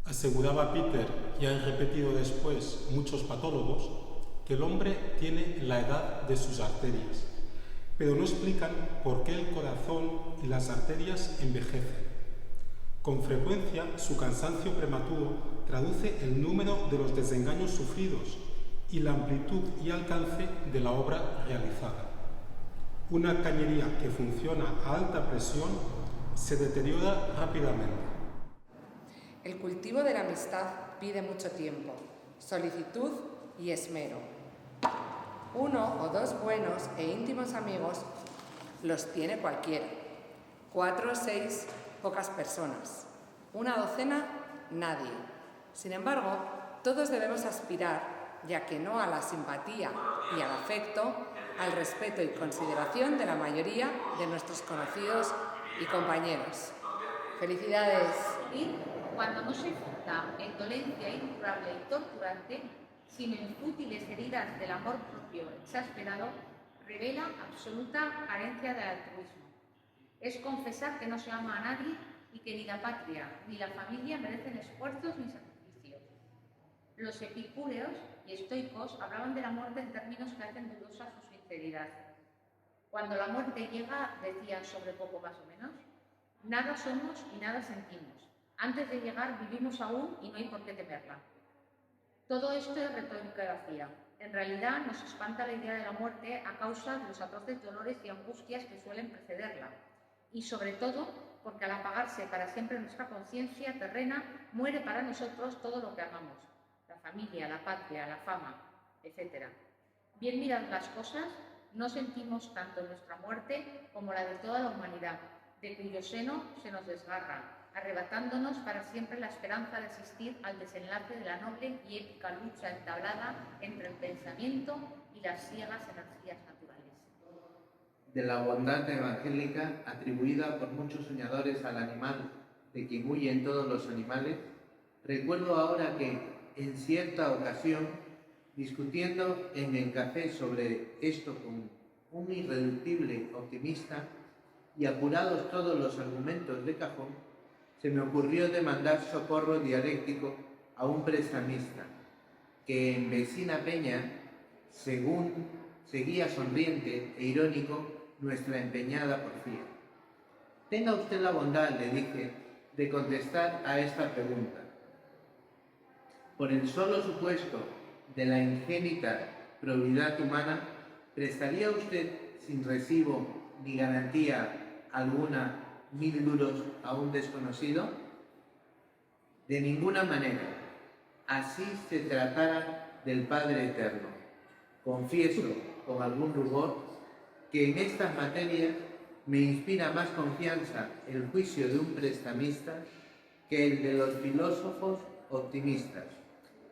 Aseguraba Peter, y han repetido después muchos patólogos, que el hombre tiene la edad de sus arterias, pero no explican por qué el corazón y las arterias envejecen. Con frecuencia, su cansancio prematuro traduce el número de los desengaños sufridos y la amplitud y alcance de la obra realizada. Una cañería que funciona a alta presión se deteriora rápidamente. El cultivo de la amistad pide mucho tiempo, solicitud y esmero. 1 o 2 buenos e íntimos amigos los tiene cualquiera. 4 o 6, pocas personas. 1 docena, nadie. Sin embargo, todos debemos aspirar, ya que no a la simpatía y al afecto, al respeto y consideración de la mayoría de nuestros conocidos y compañeros. ¡Felicidades! Y cuando no se funda en dolencia incurable y torturante, sino en fútiles heridas del amor propio exasperado, revela absoluta carencia de altruismo. Es confesar que no se ama a nadie y que ni la patria ni la familia merecen esfuerzos ni sacrificios. Los epicúreos y estoicos hablaban de la muerte en términos que hacen dudosa su sinceridad. Cuando la muerte llega, decían sobre poco más o menos, nada somos y nada sentimos. Antes de llegar vivimos aún y no hay por qué temerla. Todo esto es retórica vacía. En realidad nos espanta la idea de la muerte a causa de los atroces dolores y angustias que suelen precederla. Y sobre todo porque al apagarse para siempre nuestra conciencia terrena, muere para nosotros todo lo que amamos. La familia, la patria, la fama, etc. Bien miradas las cosas, no sentimos tanto nuestra muerte como la de toda la humanidad, de cuyo seno se nos desgarra, arrebatándonos para siempre la esperanza de asistir al desenlace de la noble y épica lucha entablada entre el pensamiento y las ciegas energías naturales. De la bondad evangélica atribuida por muchos soñadores al animal, de quien huyen todos los animales, recuerdo ahora que, en cierta ocasión, discutiendo en el café sobre esto con un irreductible optimista y apurados todos los argumentos de cajón, se me ocurrió demandar socorro dialéctico a un prestamista que en vecina peña, según seguía sonriente e irónico nuestra empeñada porfía. Tenga usted la bondad, le dije, de contestar a esta pregunta. Por el solo supuesto de la ingénita probidad humana, ¿prestaría usted sin recibo ni garantía alguna 1000 duros a un desconocido? De ninguna manera, así se tratara del Padre Eterno. Confieso, con algún rubor, que en estas materias me inspira más confianza el juicio de un prestamista que el de los filósofos optimistas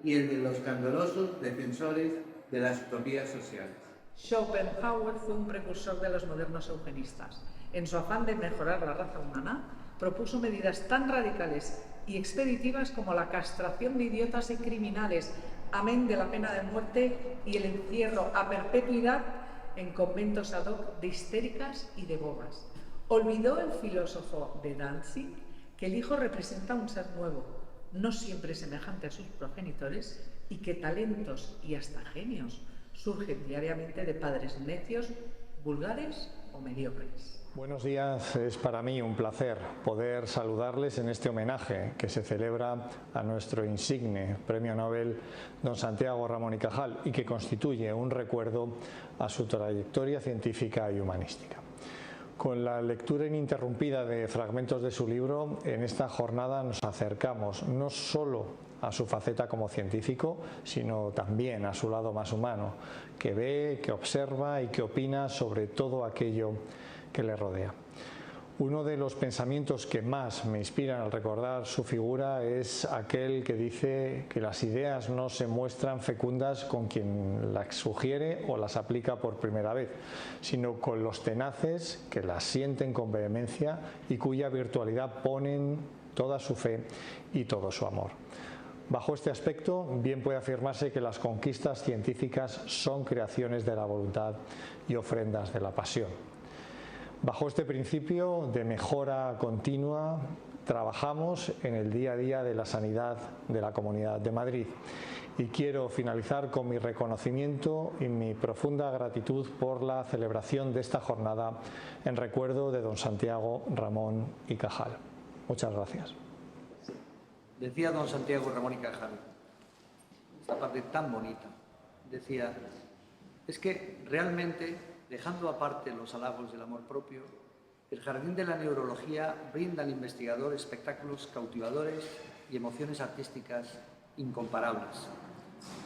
y el de los candorosos defensores de las utopías sociales. Schopenhauer fue un precursor de los modernos eugenistas. En su afán de mejorar la raza humana, propuso medidas tan radicales y expeditivas como la castración de idiotas y criminales, amén de la pena de muerte y el encierro a perpetuidad en conventos ad hoc de histéricas y de bobas. Olvidó el filósofo de Danzig que el hijo representa un ser nuevo, no siempre semejante a sus progenitores, y que talentos y hasta genios surgen diariamente de padres necios, vulgares o mediocres. Buenos días, es para mí un placer poder saludarles en este homenaje que se celebra a nuestro insigne Premio Nobel don Santiago Ramón y Cajal y que constituye un recuerdo a su trayectoria científica y humanística. Con la lectura ininterrumpida de fragmentos de su libro, en esta jornada nos acercamos no solo a su faceta como científico, sino también a su lado más humano, que ve, que observa y que opina sobre todo aquello que le rodea. Uno de los pensamientos que más me inspiran al recordar su figura es aquel que dice que las ideas no se muestran fecundas con quien las sugiere o las aplica por primera vez, sino con los tenaces que las sienten con vehemencia y cuya virtualidad ponen toda su fe y todo su amor. Bajo este aspecto, bien puede afirmarse que las conquistas científicas son creaciones de la voluntad y ofrendas de la pasión. Bajo este principio de mejora continua, trabajamos en el día a día de la sanidad de la Comunidad de Madrid. Y quiero finalizar con mi reconocimiento y mi profunda gratitud por la celebración de esta jornada en recuerdo de don Santiago Ramón y Cajal. Muchas gracias. Decía don Santiago Ramón y Cajal, esta parte tan bonita, decía, es que realmente, dejando aparte los halagos del amor propio, el jardín de la neurología brinda al investigador espectáculos cautivadores y emociones artísticas incomparables.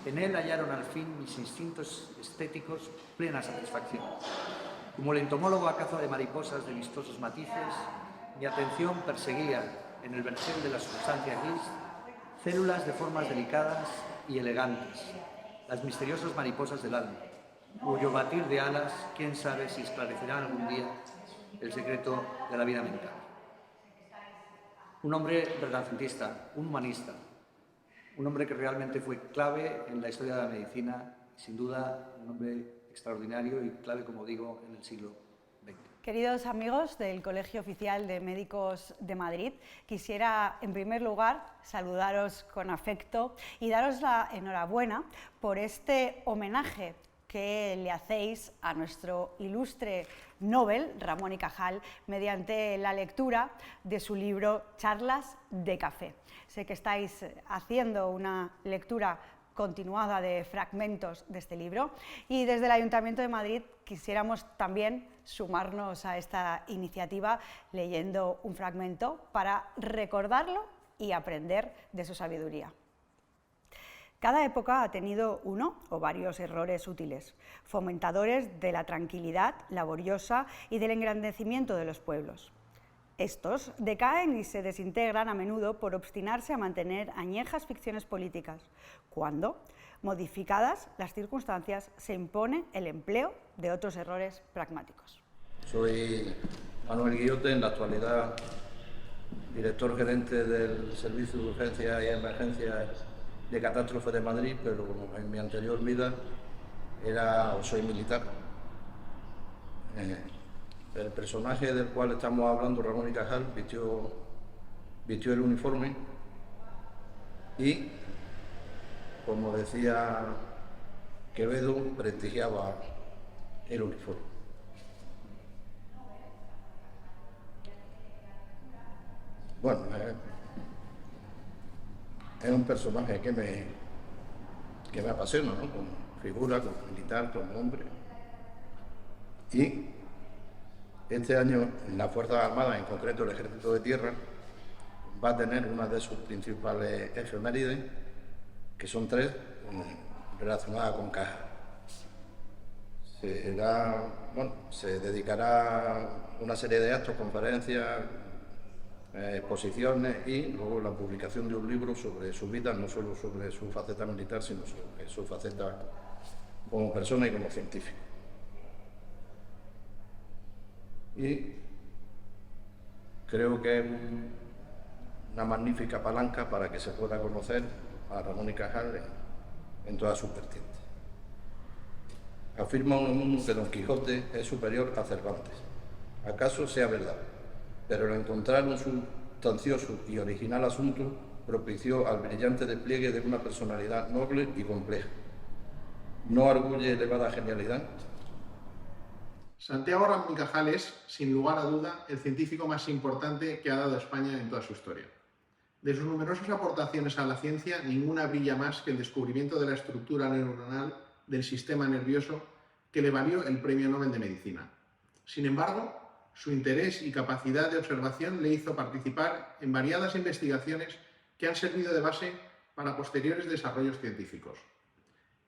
En él hallaron al fin mis instintos estéticos plena satisfacción. Como el entomólogo a caza de mariposas de vistosos matices, mi atención perseguía, en el vergel de la sustancia gris, células de formas delicadas y elegantes, las misteriosas mariposas del alma, cuyo batir de alas, quién sabe si esclarecerá algún día el secreto de la vida mental. Un hombre renacentista, un humanista, un hombre que realmente fue clave en la historia de la medicina, sin duda un hombre extraordinario y clave, como digo, en el siglo XX. Queridos amigos del Colegio Oficial de Médicos de Madrid, quisiera en primer lugar saludaros con afecto y daros la enhorabuena por este homenaje que le hacéis a nuestro ilustre Nobel, Ramón y Cajal, mediante la lectura de su libro Charlas de Café. Sé que estáis haciendo una lectura continuada de fragmentos de este libro y desde el Ayuntamiento de Madrid quisiéramos también sumarnos a esta iniciativa leyendo un fragmento para recordarlo y aprender de su sabiduría. Cada época ha tenido uno o varios errores útiles, fomentadores de la tranquilidad laboriosa y del engrandecimiento de los pueblos. Estos decaen y se desintegran a menudo por obstinarse a mantener añejas ficciones políticas, cuando, modificadas las circunstancias, se impone el empleo de otros errores pragmáticos. Soy Manuel Guillote, en la actualidad director gerente del Servicio de Urgencias y Emergencias de Catástrofe de Madrid, pero en mi anterior vida soy militar. El personaje del cual estamos hablando, Ramón y Cajal, vistió el uniforme y, como decía Quevedo, prestigiaba el uniforme. Bueno, es un personaje que me apasiona, ¿no? Como figura, como militar, como hombre. Y este año la Fuerza Armada, en concreto el Ejército de Tierra, va a tener una de sus principales efemérides, que son 3, relacionadas con Cajal. Se dedicará una serie de actos, conferencias, exposiciones y luego la publicación de un libro sobre su vida, no solo sobre su faceta militar, sino sobre su faceta como persona y como científico. Y creo que es una magnífica palanca para que se pueda conocer a Ramón y Cajal en todas sus vertientes. Afirma uno que Don Quijote es superior a Cervantes. ¿Acaso sea verdad? Pero al encontrar un sustancioso y original asunto, propició al brillante despliegue de una personalidad noble y compleja. ¿No arguye elevada genialidad? Santiago Ramón y Cajal es, sin lugar a duda, el científico más importante que ha dado España en toda su historia. De sus numerosas aportaciones a la ciencia, ninguna brilla más que el descubrimiento de la estructura neuronal del sistema nervioso que le valió el Premio Nobel de Medicina. Sin embargo, su interés y capacidad de observación le hizo participar en variadas investigaciones que han servido de base para posteriores desarrollos científicos.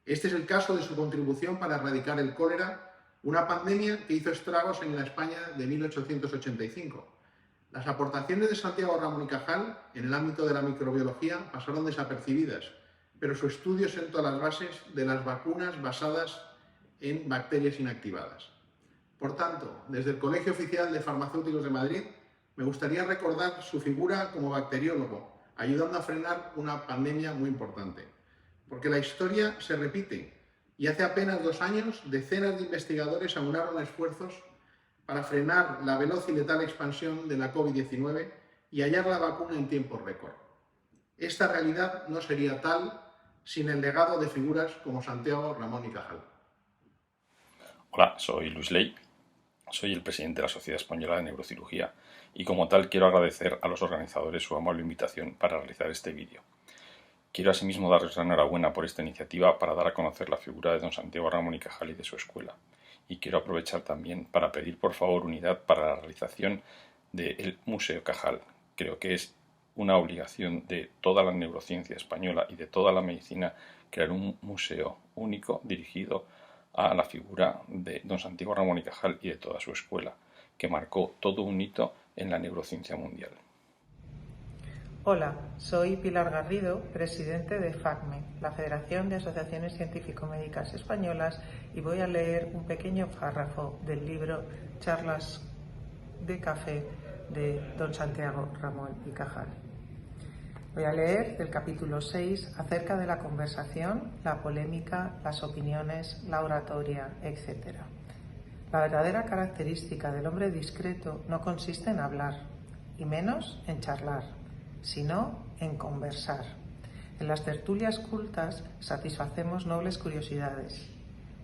Este es el caso de su contribución para erradicar el cólera, una pandemia que hizo estragos en la España de 1885. Las aportaciones de Santiago Ramón y Cajal en el ámbito de la microbiología pasaron desapercibidas, pero su estudio sentó las bases de las vacunas basadas en bacterias inactivadas. Por tanto, desde el Colegio Oficial de Farmacéuticos de Madrid, me gustaría recordar su figura como bacteriólogo, ayudando a frenar una pandemia muy importante. Porque la historia se repite y hace apenas 2 años decenas de investigadores aunaron esfuerzos para frenar la veloz y letal expansión de la COVID-19 y hallar la vacuna en tiempo récord. Esta realidad no sería tal sin el legado de figuras como Santiago Ramón y Cajal. Hola, soy Luis Ley, soy el presidente de la Sociedad Española de Neurocirugía y como tal quiero agradecer a los organizadores su amable invitación para realizar este vídeo. Quiero asimismo darles la enhorabuena por esta iniciativa para dar a conocer la figura de don Santiago Ramón y Cajal y de su escuela. Y quiero aprovechar también para pedir por favor unidad para la realización del Museo Cajal. Creo que es una obligación de toda la neurociencia española y de toda la medicina crear un museo único dirigido a la figura de don Santiago Ramón y Cajal y de toda su escuela, que marcó todo un hito en la neurociencia mundial. Hola, soy Pilar Garrido, presidente de FACME, la Federación de Asociaciones Científico-Médicas Españolas, y voy a leer un pequeño párrafo del libro Charlas de Café de don Santiago Ramón y Cajal. Voy a leer del capítulo 6 acerca de la conversación, la polémica, las opiniones, la oratoria, etc. La verdadera característica del hombre discreto no consiste en hablar, y menos en charlar, sino en conversar. En las tertulias cultas satisfacemos nobles curiosidades,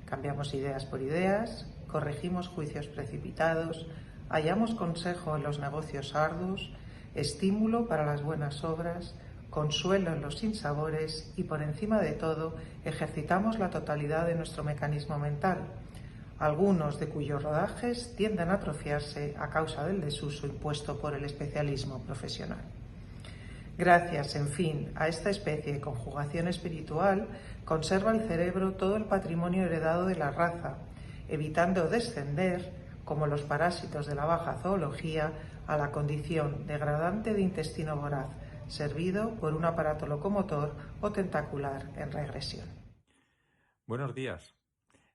cambiamos ideas por ideas, corregimos juicios precipitados, hallamos consejo en los negocios arduos, estímulo para las buenas obras, consuelo en los sinsabores y, por encima de todo, ejercitamos la totalidad de nuestro mecanismo mental, algunos de cuyos rodajes tienden a atrofiarse a causa del desuso impuesto por el especialismo profesional. Gracias, en fin, a esta especie de conjugación espiritual, conserva el cerebro todo el patrimonio heredado de la raza, evitando descender, como los parásitos de la baja zoología, a la condición degradante de intestino voraz, servido por un aparato locomotor o tentacular en regresión. Buenos días.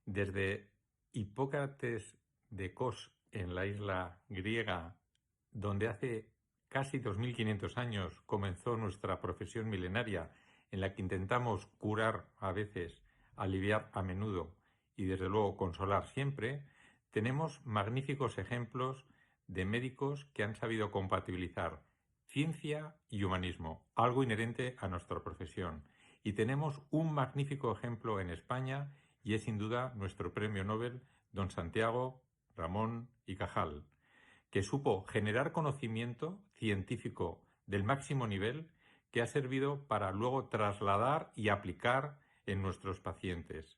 Desde Hipócrates de Kos, en la isla griega, donde hace casi 2500 años comenzó nuestra profesión milenaria, en la que intentamos curar a veces, aliviar a menudo y desde luego consolar siempre, tenemos magníficos ejemplos de médicos que han sabido compatibilizar ciencia y humanismo, algo inherente a nuestra profesión. Y tenemos un magnífico ejemplo en España y es sin duda nuestro premio Nobel, don Santiago Ramón y Cajal, que supo generar conocimiento científico del máximo nivel que ha servido para luego trasladar y aplicar en nuestros pacientes.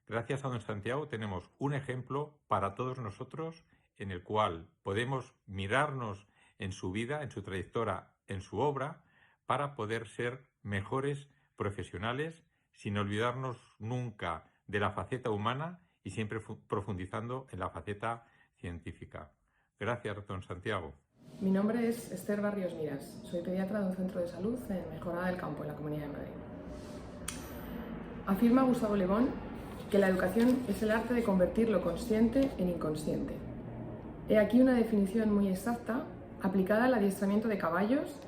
Gracias a don Santiago tenemos un ejemplo para todos nosotros en el cual podemos mirarnos en su vida, en su trayectoria, en su obra, para poder ser mejores profesionales sin olvidarnos nunca de la faceta humana y siempre profundizando en la faceta científica. Gracias, don Santiago. Mi nombre es Esther Barrios Miras. Soy pediatra de un centro de salud en Mejorada del Campo, en la Comunidad de Madrid. Afirma Gustavo Le Bon que la educación es el arte de convertir lo consciente en inconsciente. He aquí una definición muy exacta aplicada al adiestramiento de caballos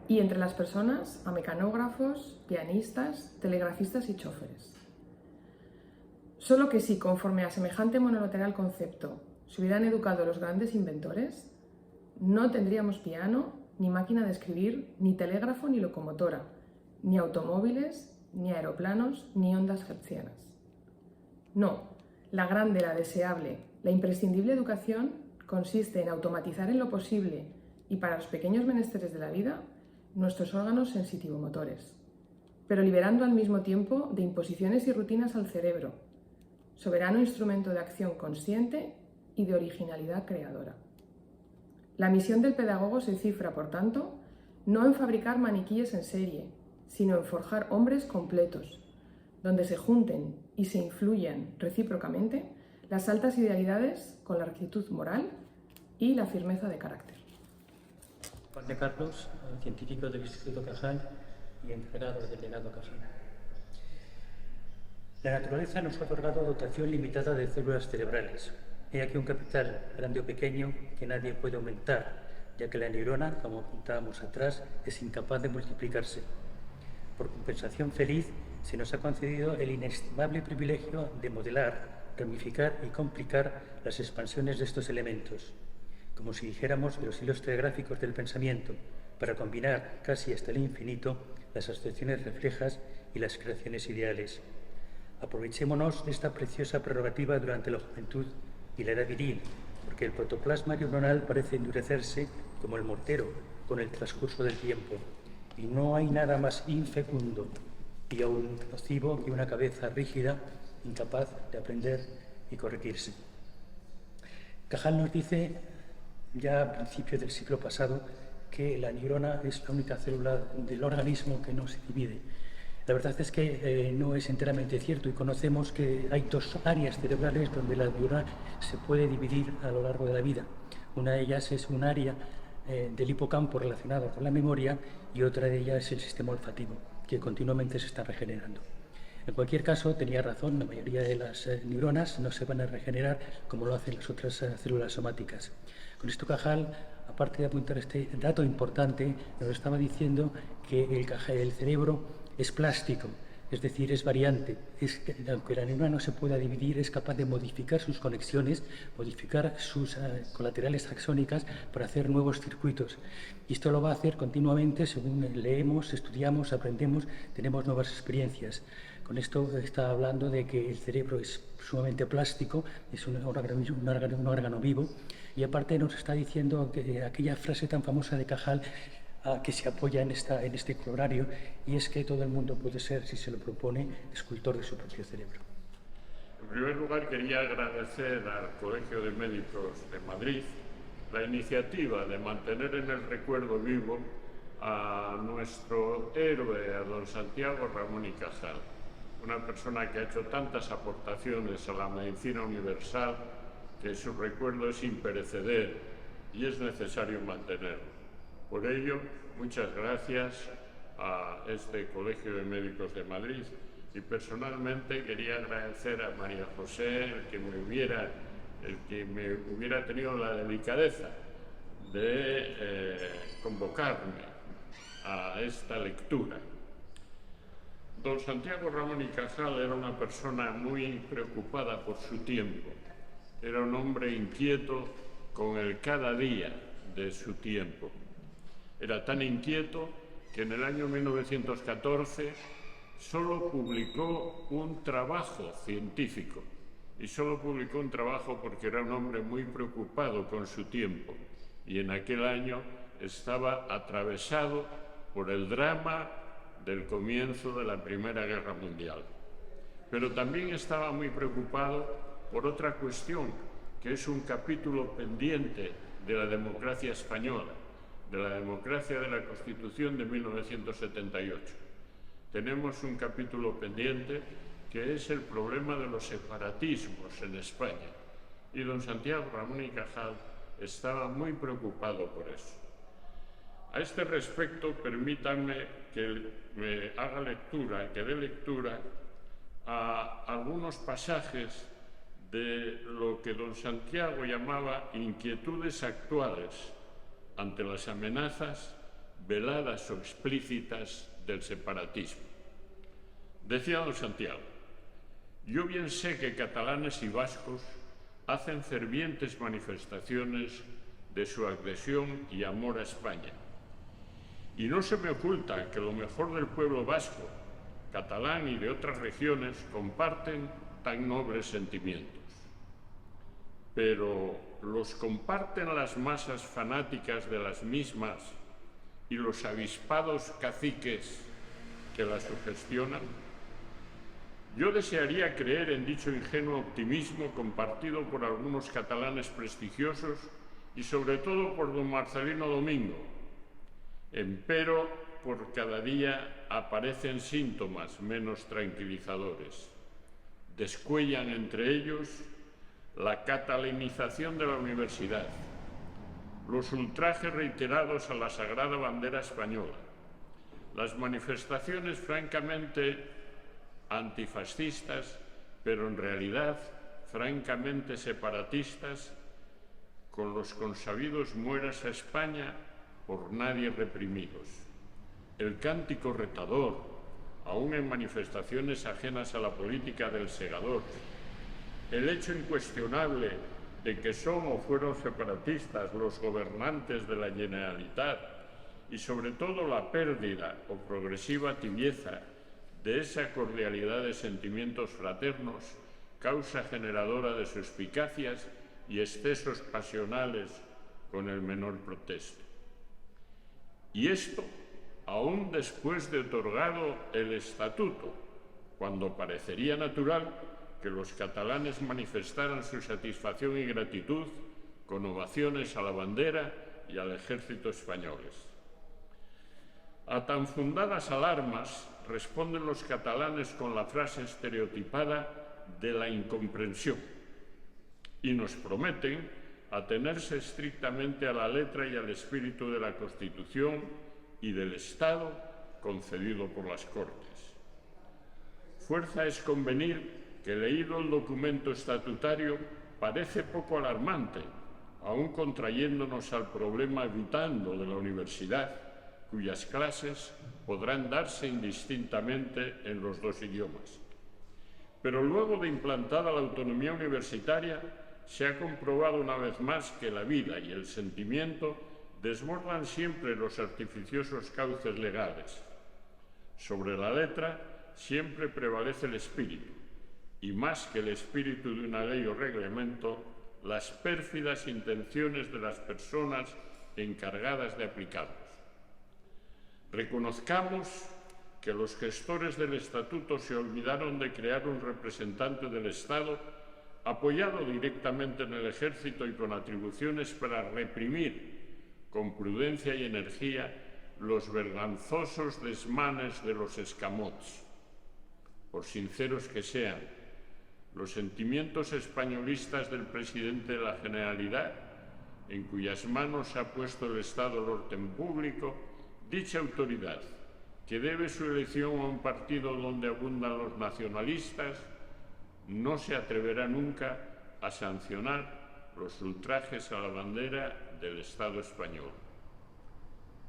y entre las personas a mecanógrafos, pianistas, telegrafistas y choferes. Solo que si, conforme a semejante monolateral concepto, se hubieran educado los grandes inventores, no tendríamos piano, ni máquina de escribir, ni telégrafo, ni locomotora, ni automóviles, ni aeroplanos, ni ondas hertzianas. No, la grande, la deseable, la imprescindible educación consiste en automatizar en lo posible y para los pequeños menesteres de la vida nuestros órganos sensitivo-motores, pero liberando al mismo tiempo de imposiciones y rutinas al cerebro, soberano instrumento de acción consciente y de originalidad creadora. La misión del pedagogo se cifra, por tanto, no en fabricar maniquíes en serie, sino en forjar hombres completos, donde se junten y se influyan recíprocamente las altas idealidades con la rectitud moral y la firmeza de carácter. Juan de Carlos, científico del Instituto Cajal y encargado del legado Cajal. La naturaleza nos ha otorgado dotación limitada de células cerebrales. He aquí un capital, grande o pequeño, que nadie puede aumentar, ya que la neurona, como apuntábamos atrás, es incapaz de multiplicarse. Por compensación feliz, se nos ha concedido el inestimable privilegio de modelar, ramificar y complicar las expansiones de estos elementos, como si dijéramos de los hilos telegráficos del pensamiento, para combinar casi hasta el infinito las asociaciones reflejas y las creaciones ideales. Aprovechémonos de esta preciosa prerrogativa durante la juventud y la edad viril, porque el protoplasma neuronal parece endurecerse como el mortero con el transcurso del tiempo, y no hay nada más infecundo y aún nocivo que una cabeza rígida, incapaz de aprender y corregirse. Cajal nos dice, ya a principios del siglo pasado, que la neurona es la única célula del organismo que no se divide. La verdad es que no es enteramente cierto y conocemos que hay dos áreas cerebrales donde la neurona se puede dividir a lo largo de la vida. Una de ellas es un área del hipocampo relacionado con la memoria y otra de ellas es el sistema olfativo, que continuamente se está regenerando. En cualquier caso, tenía razón, la mayoría de las neuronas no se van a regenerar como lo hacen las otras células somáticas. Con esto Cajal, aparte de apuntar este dato importante, nos estaba diciendo que el cerebro es plástico, es decir, es variante. Aunque la neurona no se pueda dividir, es capaz de modificar sus conexiones, modificar sus colaterales axónicas para hacer nuevos circuitos. Y esto lo va a hacer continuamente según leemos, estudiamos, aprendemos, tenemos nuevas experiencias. Con esto está hablando de que el cerebro es sumamente plástico, es un órgano vivo, y aparte nos está diciendo que aquella frase tan famosa de Cajal que se apoya en este colorario, y es que todo el mundo puede ser, si se lo propone, escultor de su propio cerebro. En primer lugar, quería agradecer al Colegio de Médicos de Madrid la iniciativa de mantener en el recuerdo vivo a nuestro héroe, a don Santiago Ramón y Cajal, una persona que ha hecho tantas aportaciones a la medicina universal que su recuerdo es impereceder y es necesario mantenerlo. Por ello, muchas gracias a este Colegio de Médicos de Madrid, y personalmente quería agradecer a María José el que me hubiera tenido la delicadeza de convocarme a esta lectura. Don Santiago Ramón y Cajal era una persona muy preocupada por su tiempo. Era un hombre inquieto con el cada día de su tiempo. Era tan inquieto que en el año 1914 solo publicó un trabajo científico. Y solo publicó un trabajo porque era un hombre muy preocupado con su tiempo. Y en aquel año estaba atravesado por el drama del comienzo de la Primera Guerra Mundial. Pero también estaba muy preocupado por otra cuestión, que es un capítulo pendiente de la democracia española, de la democracia de la Constitución de 1978. Tenemos un capítulo pendiente que es el problema de los separatismos en España. Y don Santiago Ramón y Cajal estaba muy preocupado por eso. A este respecto, permítanme que me haga lectura, que dé lectura a algunos pasajes de lo que don Santiago llamaba inquietudes actuales ante las amenazas veladas o explícitas del separatismo. Decía don Santiago: yo bien sé que catalanes y vascos hacen fervientes manifestaciones de su adhesión y amor a España. Y no se me oculta que lo mejor del pueblo vasco, catalán y de otras regiones comparten tan nobles sentimientos. Pero ¿los comparten las masas fanáticas de las mismas y los avispados caciques que las sugestionan? Yo desearía creer en dicho ingenuo optimismo compartido por algunos catalanes prestigiosos y sobre todo por don Marcelino Domingo. Empero, por cada día aparecen síntomas menos tranquilizadores. Descuellan entre ellos la catalanización de la universidad, los ultrajes reiterados a la sagrada bandera española, las manifestaciones francamente antifascistas, pero en realidad francamente separatistas, con los consabidos mueras a España por nadie reprimidos. El cántico retador, aún en manifestaciones ajenas a la política del segador. El hecho incuestionable de que son o fueron separatistas los gobernantes de la Generalitat y sobre todo la pérdida o progresiva tibieza de esa cordialidad de sentimientos fraternos, causa generadora de suspicacias y excesos pasionales con el menor protesto. Y esto aún después de otorgado el estatuto, cuando parecería natural que los catalanes manifestaran su satisfacción y gratitud con ovaciones a la bandera y al ejército españoles. A tan fundadas alarmas responden los catalanes con la frase estereotipada de la incomprensión y nos prometen atenerse estrictamente a la letra y al espíritu de la Constitución y del Estado concedido por las Cortes. Fuerza es convenir que, leído el documento estatutario, parece poco alarmante, aún contrayéndonos al problema evitando de la universidad, cuyas clases podrán darse indistintamente en los dos idiomas. Pero luego de implantada la autonomía universitaria, se ha comprobado una vez más que la vida y el sentimiento desbordan siempre los artificiosos cauces legales. Sobre la letra siempre prevalece el espíritu, y más que el espíritu de una ley o reglamento, las pérfidas intenciones de las personas encargadas de aplicarlos. Reconozcamos que los gestores del Estatuto se olvidaron de crear un representante del Estado apoyado directamente en el Ejército y con atribuciones para reprimir con prudencia y energía los vergonzosos desmanes de los escamots. Por sinceros que sean, los sentimientos españolistas del presidente de la Generalidad, en cuyas manos se ha puesto el Estado del orden público, dicha autoridad, que debe su elección a un partido donde abundan los nacionalistas, no se atreverá nunca a sancionar los ultrajes a la bandera del Estado español.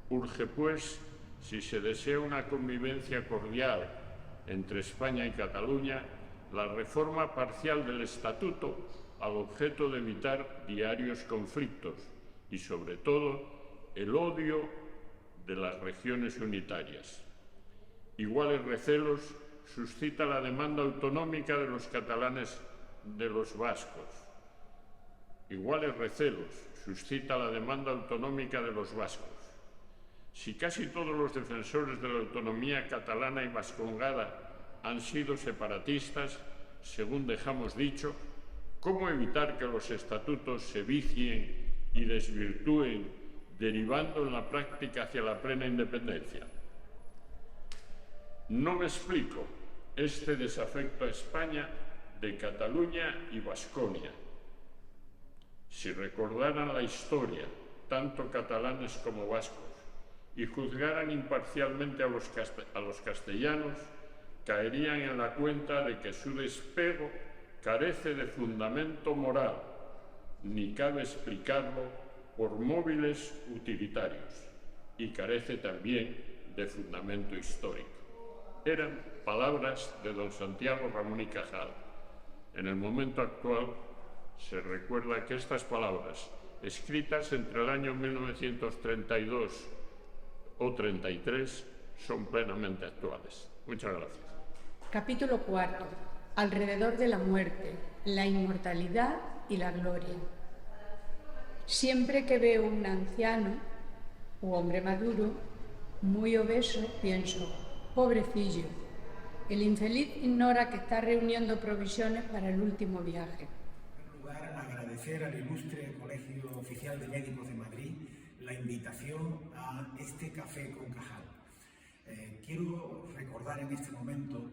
Urge, pues, si se desea una convivencia cordial entre España y Cataluña, la reforma parcial del Estatuto al objeto de evitar diarios conflictos y, sobre todo, el odio de las regiones unitarias. Iguales recelos suscita la demanda autonómica de los catalanes de los vascos. Iguales recelos suscita la demanda autonómica de los vascos. Si casi todos los defensores de la autonomía catalana y vascongada han sido separatistas, según dejamos dicho, ¿cómo evitar que los estatutos se vicien y desvirtúen, derivando en la práctica hacia la plena independencia? No me explico este desafecto a España de Cataluña y Vasconia. Si recordaran la historia, tanto catalanes como vascos, y juzgaran imparcialmente a los castellanos, caerían en la cuenta de que su despego carece de fundamento moral, ni cabe explicarlo por móviles utilitarios, y carece también de fundamento histórico. Eran palabras de don Santiago Ramón y Cajal. En el momento actual se recuerda que estas palabras, escritas entre el año 1932 o 33, son plenamente actuales. Muchas gracias. Capítulo 4. Alrededor de la muerte, la inmortalidad y la gloria. Siempre que veo un anciano u hombre maduro, muy obeso, pienso, pobrecillo, el infeliz ignora que está reuniendo provisiones para el último viaje. En primer lugar, agradecer al ilustre Colegio Oficial de Médicos de Madrid la invitación a este café con Cajal. Quiero recordar en este momento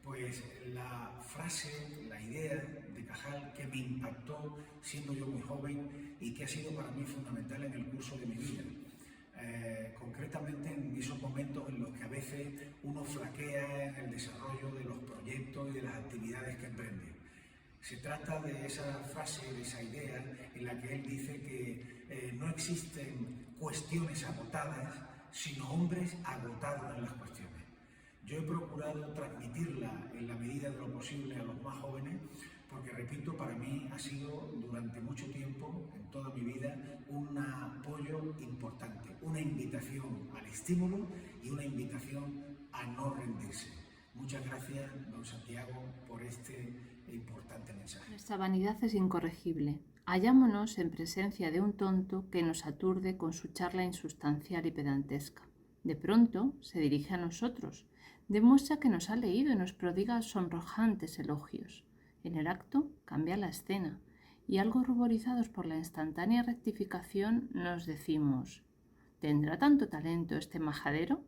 pues la frase, la idea de Cajal que me impactó siendo yo muy joven y que ha sido para mí fundamental en el curso de mi vida. Concretamente en esos momentos en los que a veces uno flaquea en el desarrollo de los proyectos y de las actividades que emprende. Se trata de esa frase, de esa idea en la que él dice que no existen cuestiones agotadas, sino hombres agotados en las cuestiones. Yo he procurado transmitirla en la medida de lo posible a los más jóvenes, porque repito, para mí ha sido durante mucho tiempo, en toda mi vida, un apoyo importante, una invitación al estímulo y una invitación a no rendirse. Muchas gracias, don Santiago, por este importante mensaje. Nuestra vanidad es incorregible. Hallámonos en presencia de un tonto que nos aturde con su charla insustancial y pedantesca. De pronto se dirige a nosotros, demuestra que nos ha leído y nos prodiga sonrojantes elogios. En el acto cambia la escena y algo ruborizados por la instantánea rectificación nos decimos: ¿tendrá tanto talento este majadero?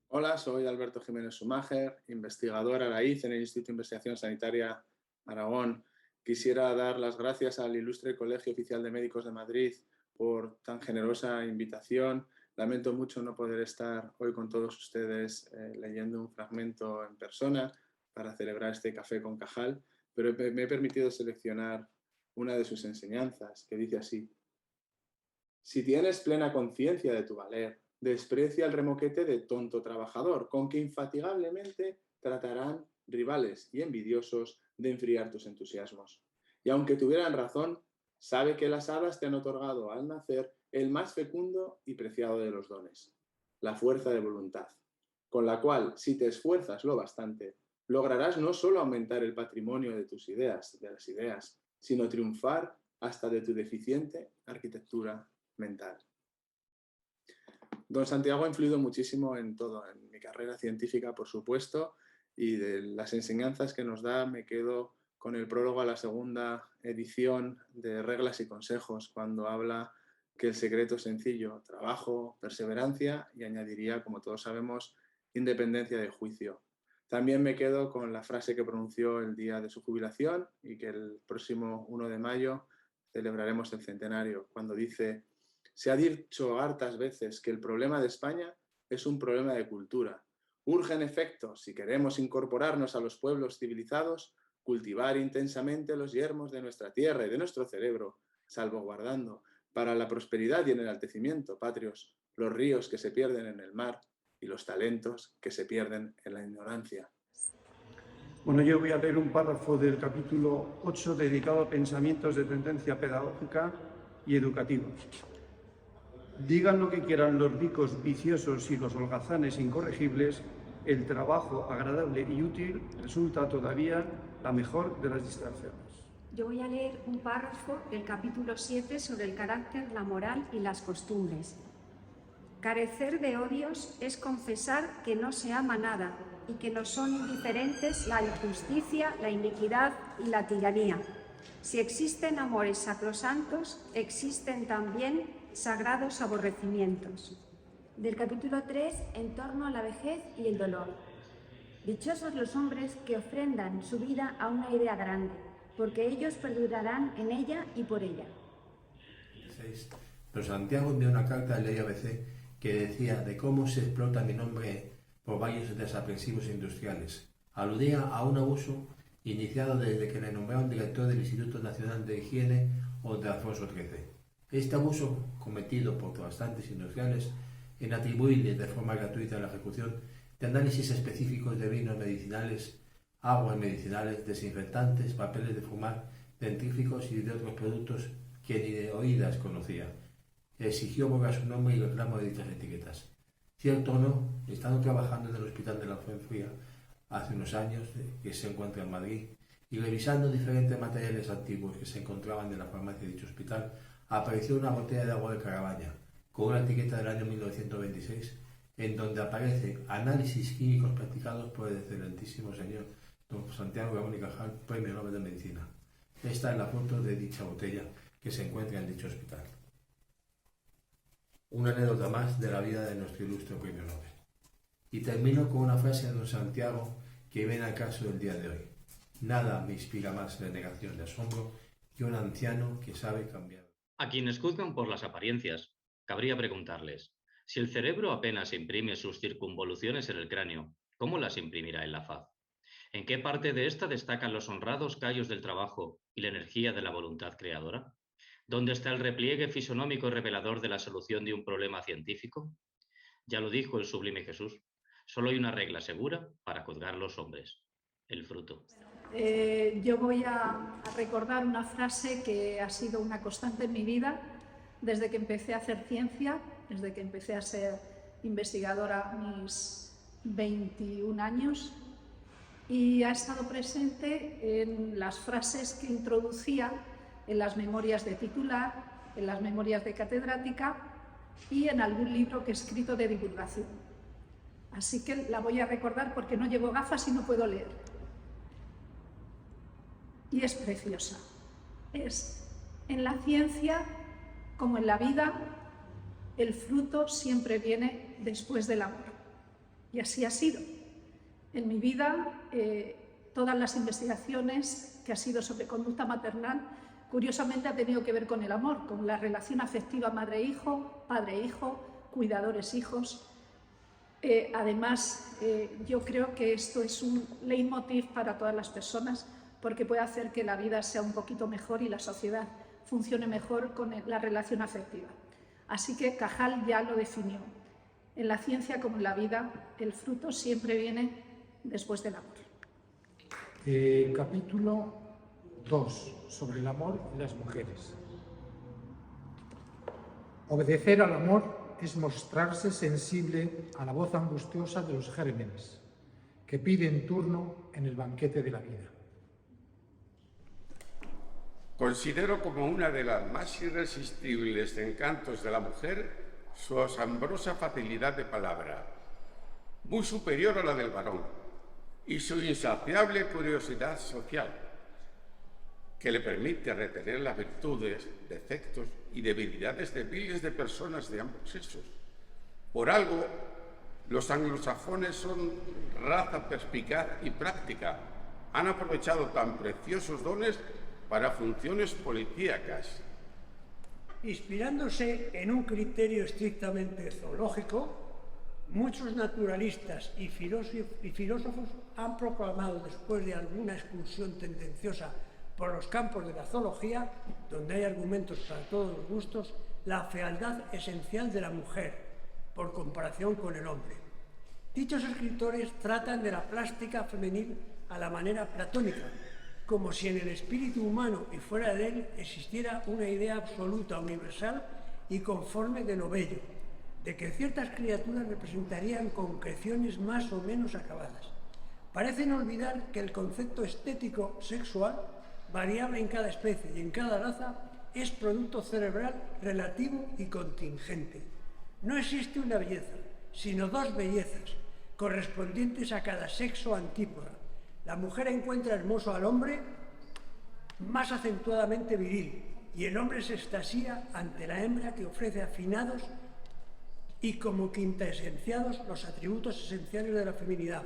Hola, soy Alberto Jiménez Schumacher, investigador a raíz en el Instituto de Investigación Sanitaria Aragón. Quisiera dar las gracias al ilustre Colegio Oficial de Médicos de Madrid por tan generosa invitación. Lamento mucho no poder estar hoy con todos ustedes leyendo un fragmento en persona para celebrar este café con Cajal, pero me he permitido seleccionar una de sus enseñanzas, que dice así: si tienes plena conciencia de tu valer, desprecia el remoquete de tonto trabajador, con que infatigablemente tratarán rivales y envidiosos de enfriar tus entusiasmos. Y aunque tuvieran razón, sabe que las hadas te han otorgado al nacer el más fecundo y preciado de los dones, la fuerza de voluntad, con la cual, si te esfuerzas lo bastante, lograrás no solo aumentar el patrimonio de tus ideas, de las ideas, sino triunfar hasta de tu deficiente arquitectura mental. Don Santiago ha influido muchísimo en todo, en mi carrera científica, por supuesto, y de las enseñanzas que nos da me quedo con el prólogo a la segunda edición de Reglas y Consejos, cuando habla que el secreto es sencillo: trabajo, perseverancia y, añadiría, como todos sabemos, independencia de juicio. También me quedo con la frase que pronunció el día de su jubilación y que el próximo 1 de mayo celebraremos el centenario, cuando dice: se ha dicho hartas veces que el problema de España es un problema de cultura. Urge, en efecto, si queremos incorporarnos a los pueblos civilizados, cultivar intensamente los yermos de nuestra tierra y de nuestro cerebro, salvaguardando para la prosperidad y el enaltecimiento patrios los ríos que se pierden en el mar y los talentos que se pierden en la ignorancia. Bueno, yo voy a leer un párrafo del capítulo 8 dedicado a pensamientos de tendencia pedagógica y educativa. Digan lo que quieran los ricos viciosos y los holgazanes incorregibles, el trabajo agradable y útil resulta todavía la mejor de las distracciones. Yo voy a leer un párrafo del capítulo 7 sobre el carácter, la moral y las costumbres. Carecer de odios es confesar que no se ama nada y que nos son indiferentes la injusticia, la iniquidad y la tiranía. Si existen amores sacrosantos, existen también sagrados aborrecimientos. Del capítulo 3, en torno a la vejez y el dolor. Dichosos los hombres que ofrendan su vida a una idea grande, porque ellos perdurarán en ella y por ella. Don Santiago envió una carta al ley ABC que decía de cómo se explota mi nombre por varios desaprensivos industriales. Aludía a un abuso iniciado desde que le nombraron director del Instituto Nacional de Higiene o de Alfonso XIII. Este abuso, cometido por bastantes industriales, en atribuirle de forma gratuita la ejecución de análisis específicos de vinos medicinales, aguas medicinales, desinfectantes, papeles de fumar, dentífricos y de otros productos que ni de oídas conocía. Exigió borrar su nombre y reclamo de dichas etiquetas. Cierto o no, estando trabajando en el Hospital de la Fuenfría hace unos años, que se encuentra en Madrid, y revisando diferentes materiales antiguos que se encontraban en la farmacia de dicho hospital, apareció una botella de agua de Carabaña, con una etiqueta del año 1926, en donde aparece análisis químicos practicados por el excelentísimo señor don Santiago Ramón y Cajal, Premio Nobel de Medicina. Esta es la foto de dicha botella que se encuentra en dicho hospital. Una anécdota más de la vida de nuestro ilustre Premio Nobel. Y termino con una frase de don Santiago que viene al caso del día de hoy. Nada me inspira más renegación de asombro que un anciano que sabe cambiar. A quienes juzgan por las apariencias, cabría preguntarles, si el cerebro apenas imprime sus circunvoluciones en el cráneo, ¿cómo las imprimirá en la faz? ¿En qué parte de ésta destacan los honrados callos del trabajo y la energía de la voluntad creadora? ¿Dónde está el repliegue fisonómico revelador de la solución de un problema científico? Ya lo dijo el sublime Jesús, solo hay una regla segura para juzgar los hombres. el fruto. Yo voy a recordar una frase que ha sido una constante en mi vida desde que empecé a hacer ciencia, desde que empecé a ser investigadora a mis 21 años, y ha estado presente en las frases que introducía en las memorias de titular, en las memorias de catedrática y en algún libro que he escrito de divulgación. Así que la voy a recordar porque no llevo gafas y no puedo leer. Y es preciosa. Es: en la ciencia, como en la vida, el fruto siempre viene después del amor. Y así ha sido. En mi vida, todas las investigaciones que ha sido sobre conducta maternal, curiosamente ha tenido que ver con el amor, con la relación afectiva madre-hijo, padre-hijo, cuidadores-hijos. Además, yo creo que esto es un leitmotiv para todas las personas, porque puede hacer que la vida sea un poquito mejor y la sociedad funcione mejor con la relación afectiva. Así que Cajal ya lo definió. En la ciencia como en la vida, el fruto siempre viene después del amor. Capítulo 2, sobre el amor y las mujeres. Obedecer al amor es mostrarse sensible a la voz angustiosa de los gérmenes, que piden turno en el banquete de la vida. Considero como una de las más irresistibles encantos de la mujer su asombrosa facilidad de palabra, muy superior a la del varón, y su insaciable curiosidad social, que le permite retener las virtudes, defectos y debilidades de miles de personas de ambos sexos. Por algo, los anglosajones son raza perspicaz y práctica. Han aprovechado tan preciosos dones para funciones policíacas. Inspirándose en un criterio estrictamente zoológico, muchos naturalistas y filósofos han proclamado, después de alguna excursión tendenciosa por los campos de la zoología, donde hay argumentos para todos los gustos, la fealdad esencial de la mujer, por comparación con el hombre. Dichos escritores tratan de la plástica femenil a la manera platónica, como si en el espíritu humano y fuera de él existiera una idea absoluta, universal y conforme de lo bello, de que ciertas criaturas representarían concreciones más o menos acabadas. Parecen olvidar que el concepto estético sexual, variable en cada especie y en cada raza, es producto cerebral relativo y contingente. No existe una belleza, sino dos bellezas, correspondientes a cada sexo antípoda. La mujer encuentra hermoso al hombre más acentuadamente viril, y el hombre se extasía ante la hembra que ofrece afinados y como quintaesenciados los atributos esenciales de la feminidad.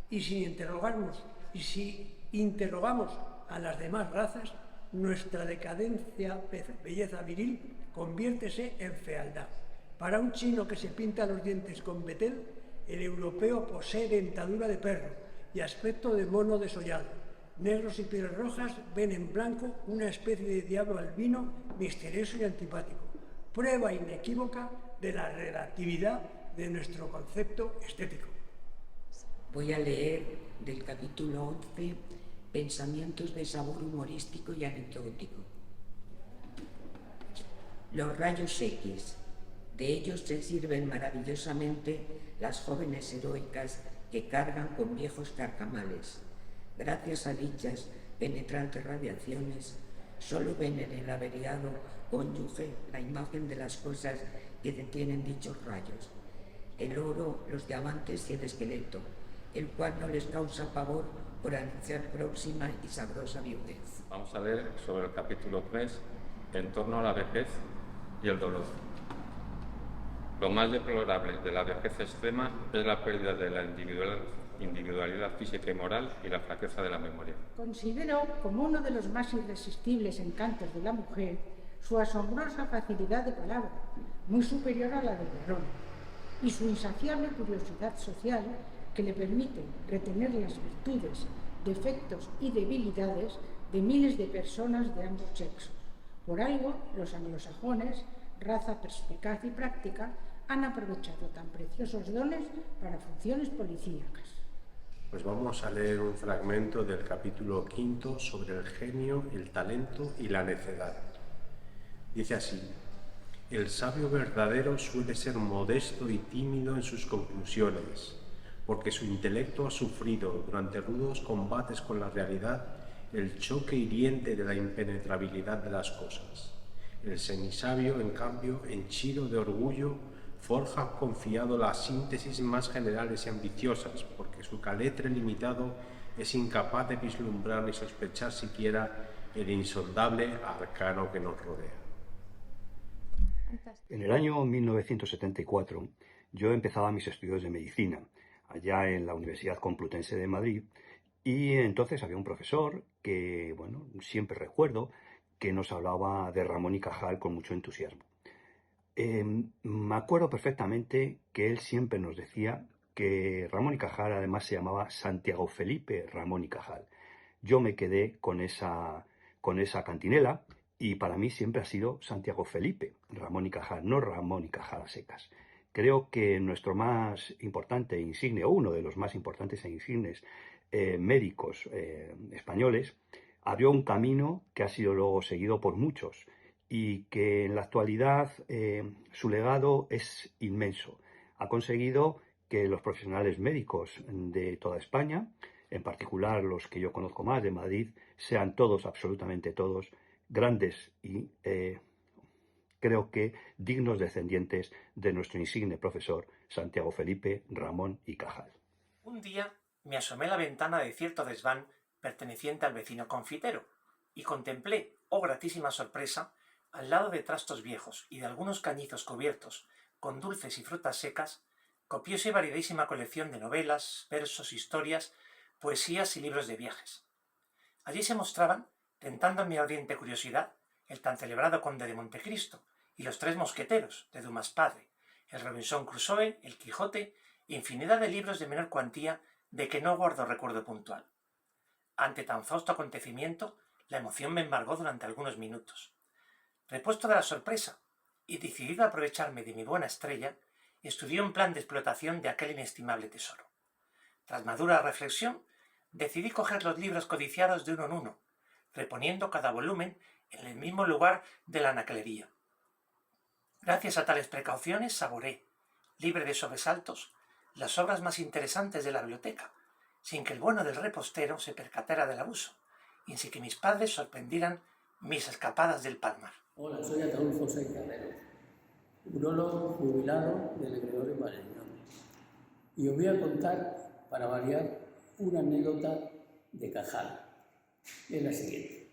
Y si interrogamos a las demás razas, nuestra decadencia belleza viril conviértese en fealdad. Para un chino que se pinta los dientes con betel, el europeo posee dentadura de perro y aspecto de mono desollado. Negros y pieles rojas ven en blanco una especie de diablo albino misterioso y antipático, prueba inequívoca de la relatividad de nuestro concepto estético. Voy a leer del capítulo 11, Pensamientos de sabor humorístico y anecdótico. Los rayos X. De ellos se sirven maravillosamente las jóvenes heroicas que cargan con viejos carcamales. Gracias a dichas penetrantes radiaciones, solo ven en el averiado cónyuge la imagen de las cosas que detienen dichos rayos: el oro, los diamantes y el esqueleto, el cual no les causa pavor por anunciar próxima y sabrosa viudez. Vamos a leer sobre el capítulo 3, en torno a la vejez y el dolor. Lo más deplorable de la vejez extrema es la pérdida de la individualidad física y moral y la flaqueza de la memoria. Considero como uno de los más irresistibles encantos de la mujer su asombrosa facilidad de palabra, muy superior a la del varón, y su insaciable curiosidad social que le permite retener las virtudes, defectos y debilidades de miles de personas de ambos sexos. Por algo, los anglosajones, raza perspicaz y práctica, han aprovechado tan preciosos dones para funciones policíacas. Pues vamos a leer un fragmento del capítulo 5 sobre el genio, el talento y la necedad. Dice así: el sabio verdadero suele ser modesto y tímido en sus conclusiones, porque su intelecto ha sufrido durante rudos combates con la realidad el choque hiriente de la impenetrabilidad de las cosas. El semisabio, en cambio, henchido de orgullo, forja confiado las síntesis más generales y ambiciosas, porque su caletre limitado es incapaz de vislumbrar ni sospechar siquiera el insondable arcano que nos rodea. En el año 1974 yo empezaba mis estudios de medicina, allá en la Universidad Complutense de Madrid, y entonces había un profesor que, bueno, siempre recuerdo que nos hablaba de Ramón y Cajal con mucho entusiasmo. Me acuerdo perfectamente que él siempre nos decía que Ramón y Cajal además se llamaba Santiago Felipe Ramón y Cajal. Yo me quedé con esa cantinela y para mí siempre ha sido Santiago Felipe Ramón y Cajal, no Ramón y Cajal a secas. Creo que nuestro más importante insigne, o uno de los más importantes e insignes médicos españoles, abrió un camino que ha sido luego seguido por muchos y que en la actualidad su legado es inmenso. Ha conseguido que los profesionales médicos de toda España, en particular los que yo conozco más de Madrid, sean todos, absolutamente todos, grandes y creo que dignos descendientes de nuestro insigne profesor Santiago Felipe Ramón y Cajal. Un día me asomé a la ventana de cierto desván perteneciente al vecino confitero y contemplé, oh gratísima sorpresa, al lado de trastos viejos y de algunos cañizos cubiertos con dulces y frutas secas, copiosa y variedísima colección de novelas, versos, historias, poesías y libros de viajes. Allí se mostraban, tentando mi ardiente curiosidad, el tan celebrado Conde de Montecristo y los Tres Mosqueteros, de Dumas padre, el Robinson Crusoe, el Quijote e infinidad de libros de menor cuantía de que no guardo recuerdo puntual. Ante tan fausto acontecimiento, la emoción me embargó durante algunos minutos. Repuesto de la sorpresa y decidido a aprovecharme de mi buena estrella, estudié un plan de explotación de aquel inestimable tesoro. Tras madura reflexión, decidí coger los libros codiciados de uno en uno, reponiendo cada volumen en el mismo lugar de la anaquelería. Gracias a tales precauciones saboreé, libre de sobresaltos, las obras más interesantes de la biblioteca, sin que el bueno del repostero se percatara del abuso, y sin que mis padres sorprendieran mis escapadas del Palmar. Hola, soy Ataúlfo Sey Carrero, urólogo jubilado del Gregorio Marañón, y os voy a contar, para variar, una anécdota de Cajal. Es la siguiente.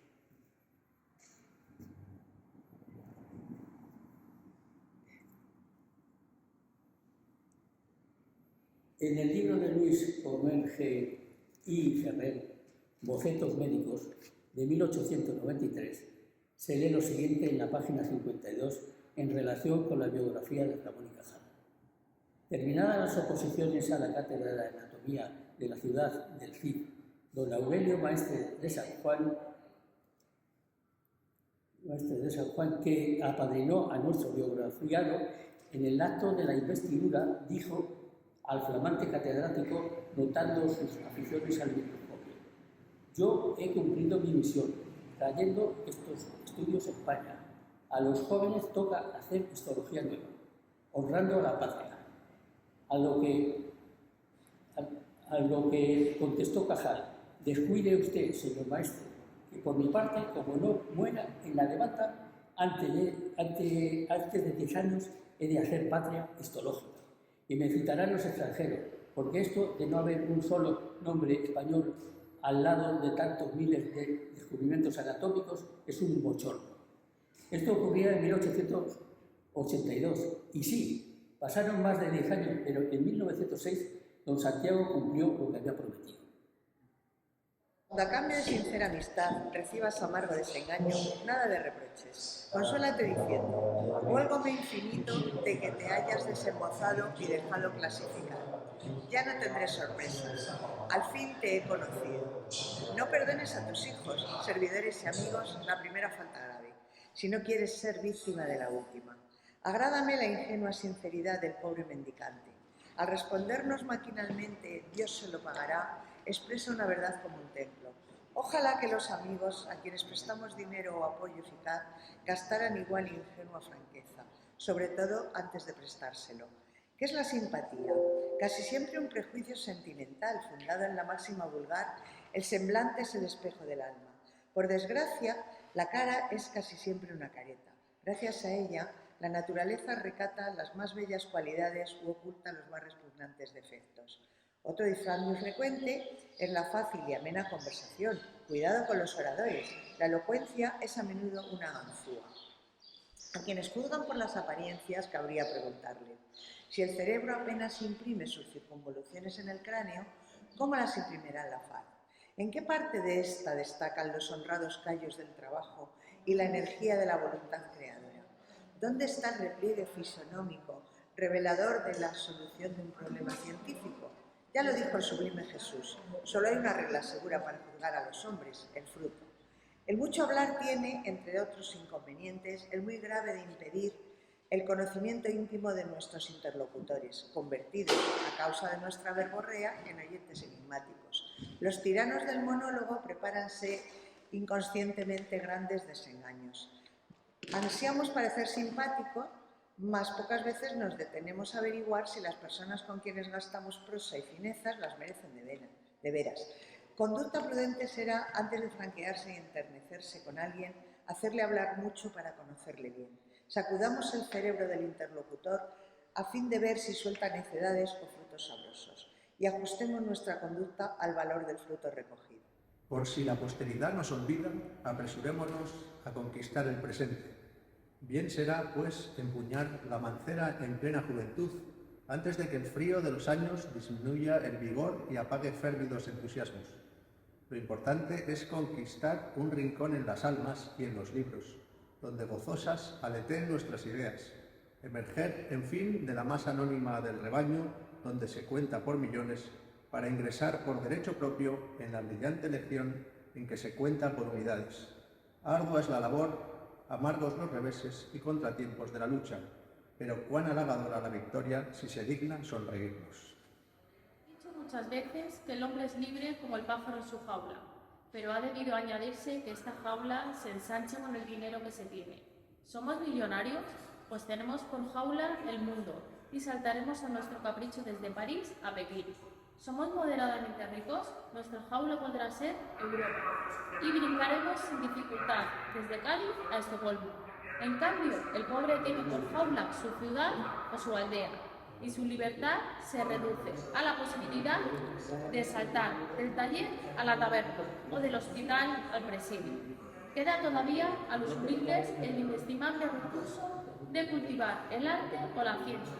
En el libro de Luis Omer G. y Ferrer, Bocetos médicos, de 1893, se lee lo siguiente en la página 52 en relación con la biografía de Ramón y Cajal. Terminadas las oposiciones a la cátedra de anatomía de la ciudad del Cid, don Aurelio, maestre de San Juan, que apadrinó a nuestro biografiado, en el acto de la investidura dijo al flamante catedrático, notando sus aficiones al microscopio: yo he cumplido mi misión, trayendo estos estudios a España. A los jóvenes toca hacer histología nueva, honrando a la patria. A lo que contestó Cajal: descuide usted, señor maestro, que por mi parte, como no muera en la demanda, antes de 10 años he de hacer patria histológica. Y me citarán los extranjeros, porque esto de no haber un solo nombre español al lado de tantos miles de descubrimientos anatómicos es un bochorno. Esto ocurría en 1882, y sí, pasaron más de 10 años, pero en 1906 don Santiago cumplió lo que había prometido. Cuando a cambio de sincera amistad recibas amargo desengaño, nada de reproches. Consuélate diciendo: huélgome infinito de que te hayas desembozado y dejado clasificar. Ya no tendré sorpresas. Al fin te he conocido. No perdones a tus hijos, servidores y amigos, la primera falta grave, si no quieres ser víctima de la última. Agrádame la ingenua sinceridad del pobre mendicante. Al respondernos maquinalmente, Dios se lo pagará, expresa una verdad como un templo. Ojalá que los amigos a quienes prestamos dinero o apoyo eficaz gastaran igual ingenua franqueza, sobre todo antes de prestárselo. ¿Qué es la simpatía? Casi siempre un prejuicio sentimental, fundado en la máxima vulgar: el semblante es el espejo del alma. Por desgracia, la cara es casi siempre una careta. Gracias a ella, la naturaleza recata las más bellas cualidades u oculta los más repugnantes defectos. Otro disfraz muy frecuente es la fácil y amena conversación. Cuidado con los oradores. La elocuencia es a menudo una ganzúa. A quienes juzgan por las apariencias, cabría preguntarle: si el cerebro apenas imprime sus circunvoluciones en el cráneo, ¿cómo las imprimirá en la faz? ¿En qué parte de esta destacan los honrados callos del trabajo y la energía de la voluntad creadora? ¿Dónde está el repliegue fisonómico, revelador de la solución de un problema científico? Ya lo dijo el sublime Jesús: solo hay una regla segura para juzgar a los hombres, el fruto. El mucho hablar tiene, entre otros inconvenientes, el muy grave de impedir el conocimiento íntimo de nuestros interlocutores, convertidos, a causa de nuestra verborrea, en oyentes enigmáticos. Los tiranos del monólogo prepáranse inconscientemente grandes desengaños. Ansiamos parecer simpáticos, mas pocas veces nos detenemos a averiguar si las personas con quienes gastamos prosa y finezas las merecen de veras. Conducta prudente será, antes de franquearse y enternecerse con alguien, hacerle hablar mucho para conocerle bien. Sacudamos el cerebro del interlocutor a fin de ver si suelta necedades o frutos sabrosos, y ajustemos nuestra conducta al valor del fruto recogido. Por si la posteridad nos olvida, apresurémonos a conquistar el presente. Bien será, pues, empuñar la mancera en plena juventud, antes de que el frío de los años disminuya el vigor y apague férvidos entusiasmos. Lo importante es conquistar un rincón en las almas y en los libros, donde gozosas aleteen nuestras ideas, emerger, en fin, de la masa anónima del rebaño, donde se cuenta por millones, para ingresar por derecho propio en la brillante lección en que se cuenta por unidades. Ardua es la labor, amargos los reveses y contratiempos de la lucha, pero cuán halagadora la victoria si se digna sonreírnos. He dicho muchas veces que el hombre es libre como el pájaro en su jaula, pero ha debido añadirse que esta jaula se ensancha con el dinero que se tiene. ¿Somos millonarios? Pues tenemos por jaula el mundo y saltaremos a nuestro capricho desde París a Pekín. ¿Somos moderadamente ricos? Nuestra jaula podrá ser Europa y brincaremos sin dificultad desde Cádiz a Estocolmo. En cambio, el pobre tiene por jaula su ciudad o su aldea y su libertad se reduce a la posibilidad de saltar del taller a la taberna o del hospital al presidio. Queda todavía a los humildes el inestimable recurso de cultivar el arte o la ciencia,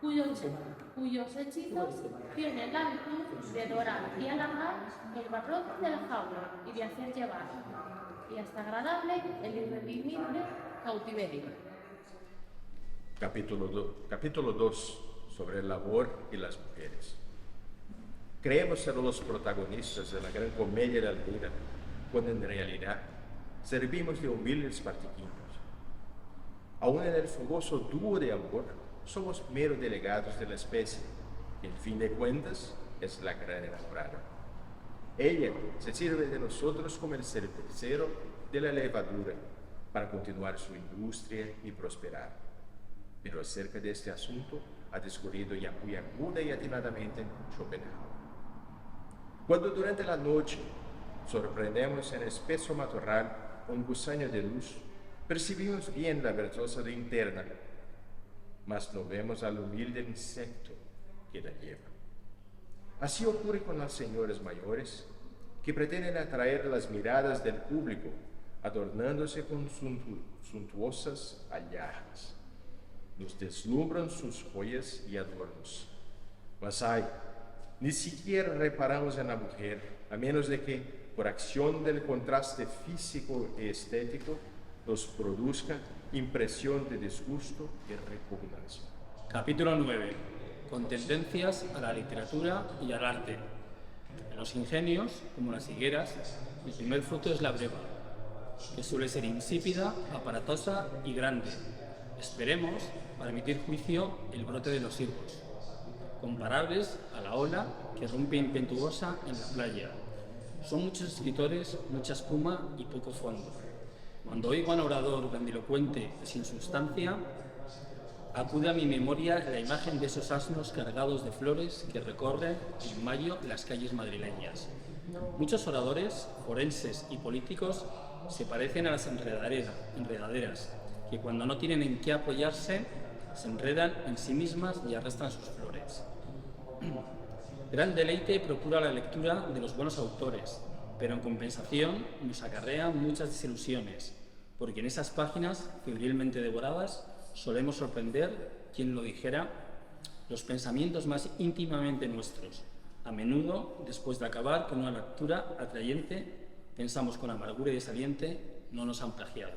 cuyos hechizos tienen la virtud de dorar y alargar el barroco de la jaula y de hacer llevar, y hasta agradable, el irredimible cautiverio. Capítulo 2, sobre el labor y las mujeres. Creemos ser los protagonistas de la gran comedia de la vida, cuando en realidad servimos de humildes partiquillos. Aún en el fogoso dúo de amor, somos meros delegados de la especie, y en fin de cuentas es la gran enamorada. Ella se sirve de nosotros como el cervecero de la levadura para continuar su industria y prosperar. Pero acerca de este asunto ha discurrido ya muy aguda y atinadamente Schopenhauer. Cuando durante la noche sorprendemos en espeso matorral un gusaño de luz, percibimos bien la verdosa linterna, mas no vemos al humilde insecto que la lleva. Así ocurre con las señoras mayores que pretenden atraer las miradas del público, adornándose con suntuosas alhajas. Nos deslumbran sus joyas y adornos. Mas ni siquiera reparamos en la mujer, a menos de que, por acción del contraste físico y estético, nos produzca impresión de disgusto y repugnancia. Capítulo 9. Con tendencias a la literatura y al arte. En los ingenios, como las higueras, el primer fruto es la breva, que suele ser insípida, aparatosa y grande. Esperemos, para emitir juicio, el brote de los higos. comparables a la ola que rompe impetuosa en la playa. Son muchos escritores, mucha espuma y poco fondo. Cuando oigo a un orador grandilocuente sin sustancia, acude a mi memoria la imagen de esos asnos cargados de flores que recorren en mayo las calles madrileñas. Muchos oradores, forenses y políticos se parecen a las enredaderas, que cuando no tienen en qué apoyarse, se enredan en sí mismas y arrastran sus flores. Gran deleite procura la lectura de los buenos autores, pero en compensación nos acarrea muchas desilusiones, porque en esas páginas, febrilmente devoradas, solemos sorprender, quien lo dijera, los pensamientos más íntimamente nuestros. A menudo, después de acabar con una lectura atrayente, pensamos con amargura y desaliente, no nos han plagiado.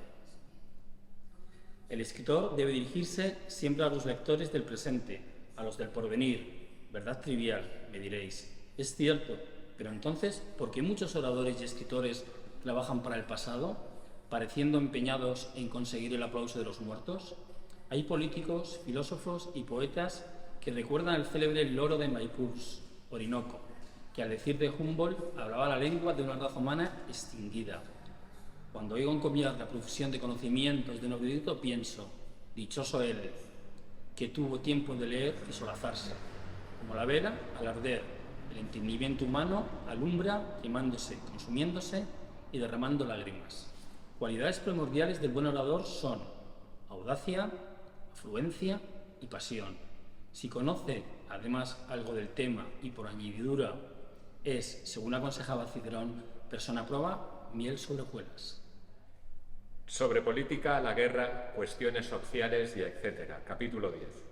El escritor debe dirigirse siempre a los lectores del presente, a los del porvenir. Verdad trivial, me diréis. Es cierto, pero entonces, ¿por qué muchos oradores y escritores trabajan para el pasado, pareciendo empeñados en conseguir el aplauso de los muertos? Hay políticos, filósofos y poetas que recuerdan el célebre loro de Maipús, Orinoco, que al decir de Humboldt hablaba la lengua de una raza humana extinguida. Cuando oigo encomiar la profusión de conocimientos de un erudito, pienso, dichoso él, que tuvo tiempo de leer y solazarse. Como la vela, al arder, el entendimiento humano alumbra, quemándose, consumiéndose y derramando lágrimas. Cualidades primordiales del buen orador son audacia, afluencia y pasión. Si conoce, además, algo del tema y por añadidura es, según aconsejaba Cicerón, persona proba, miel sobre hojuelas. Sobre política, la guerra, cuestiones sociales y etcétera. Capítulo 10.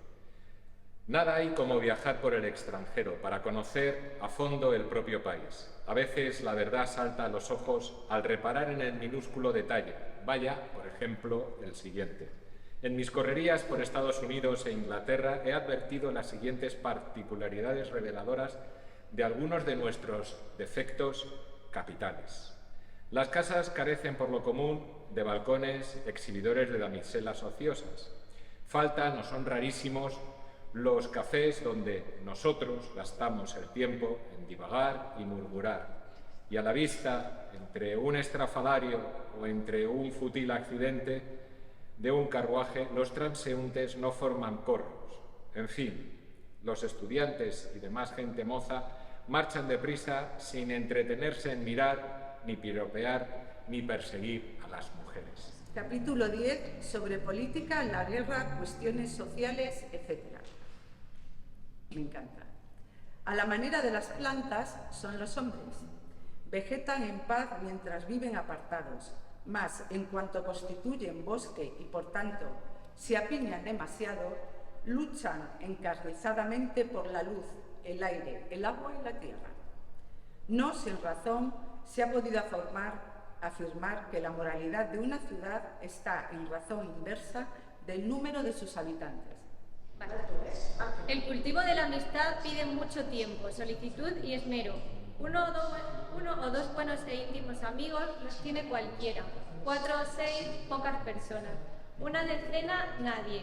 Nada hay como viajar por el extranjero para conocer a fondo el propio país. A veces la verdad salta a los ojos al reparar en el minúsculo detalle. Vaya, por ejemplo, el siguiente. En mis correrías por Estados Unidos e Inglaterra he advertido las siguientes particularidades reveladoras de algunos de nuestros defectos capitales. Las casas carecen por lo común de balcones exhibidores de damiselas ociosas. Faltan, o son rarísimos, los cafés donde nosotros gastamos el tiempo en divagar y murmurar. Y a la vista, entre un estrafalario o entre un fútil accidente de un carruaje, los transeúntes no forman corros. En fin, los estudiantes y demás gente moza marchan deprisa sin entretenerse en mirar, ni piropear, ni perseguir a las mujeres. Capítulo 10. Sobre política, la guerra, cuestiones sociales, etc. Me encanta. A la manera de las plantas son los hombres. Vegetan en paz mientras viven apartados, mas en cuanto constituyen bosque y por tanto se apiñan demasiado, luchan encarnizadamente por la luz, el aire, el agua y la tierra. No sin razón se ha podido afirmar que la moralidad de una ciudad está en razón inversa del número de sus habitantes. El cultivo de la amistad pide mucho tiempo, solicitud y esmero. Uno o dos buenos e íntimos amigos los tiene cualquiera. 4 o 6, pocas personas. Una decena, nadie.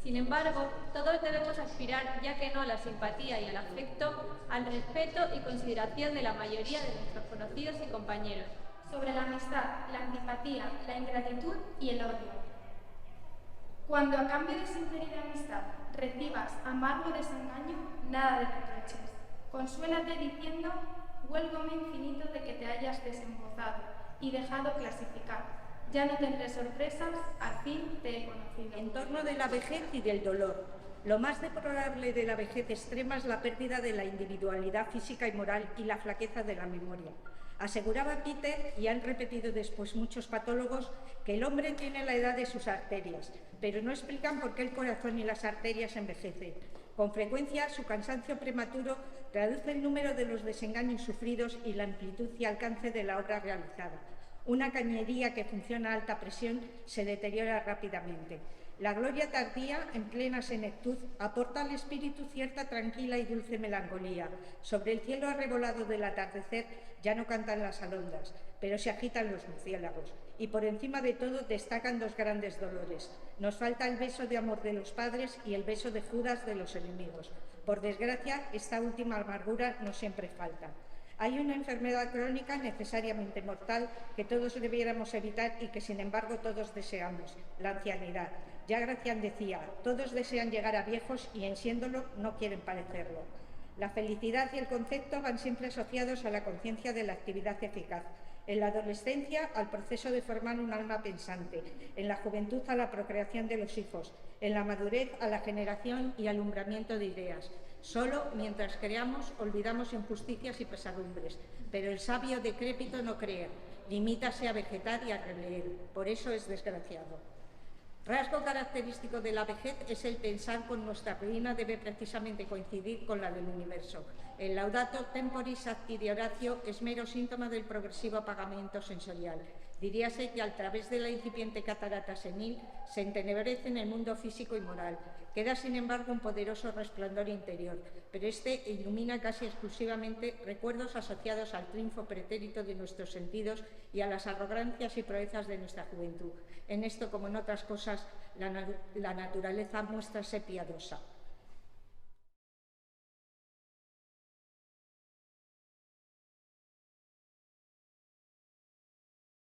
Sin embargo, todos debemos aspirar, ya que no a la simpatía y al afecto, al respeto y consideración de la mayoría de nuestros conocidos y compañeros. Sobre la amistad, la antipatía, la ingratitud y el odio. Cuando a cambio de sinceridad y amistad recibas amargo desengaño, nada de reproches. Consuélate diciendo, huélgome infinito de que te hayas desembozado y dejado clasificar. Ya no tendré sorpresas, al fin te he conocido. En torno de la vejez y del dolor. Lo más deplorable de la vejez extrema es la pérdida de la individualidad física y moral y la flaqueza de la memoria. Aseguraba Peter, y han repetido después muchos patólogos, que el hombre tiene la edad de sus arterias, pero no explican por qué el corazón y las arterias envejecen. Con frecuencia, su cansancio prematuro traduce el número de los desengaños sufridos y la amplitud y alcance de la obra realizada. Una cañería que funciona a alta presión se deteriora rápidamente. La gloria tardía, en plena senectud, aporta al espíritu cierta tranquila y dulce melancolía. Sobre el cielo arrebolado del atardecer ya no cantan las alondras, pero se agitan los murciélagos. Y por encima de todo destacan dos grandes dolores. Nos falta el beso de amor de los padres y el beso de Judas de los enemigos. Por desgracia, esta última amargura no siempre falta. Hay una enfermedad crónica necesariamente mortal que todos debiéramos evitar y que, sin embargo, todos deseamos, la ancianidad. Ya Gracián decía, todos desean llegar a viejos y, en siéndolo, no quieren parecerlo. La felicidad y el concepto van siempre asociados a la conciencia de la actividad eficaz. En la adolescencia, al proceso de formar un alma pensante. En la juventud, a la procreación de los hijos. En la madurez, a la generación y alumbramiento de ideas. Solo mientras creamos, olvidamos injusticias y pesadumbres. Pero el sabio decrépito no crea, limítase a vegetar y a releer. Por eso es desgraciado. Rasgo característico de la vejez es el pensar con nuestra ruina debe precisamente coincidir con la del universo. El Laudato Temporis Acti de Horacio es mero síntoma del progresivo apagamiento sensorial. Diríase que a través de la incipiente catarata senil se entenebrece en el mundo físico y moral. Queda, sin embargo, un poderoso resplandor interior, pero este ilumina casi exclusivamente recuerdos asociados al triunfo pretérito de nuestros sentidos y a las arrogancias y proezas de nuestra juventud. En esto, como en otras cosas, la naturaleza muéstrase piadosa.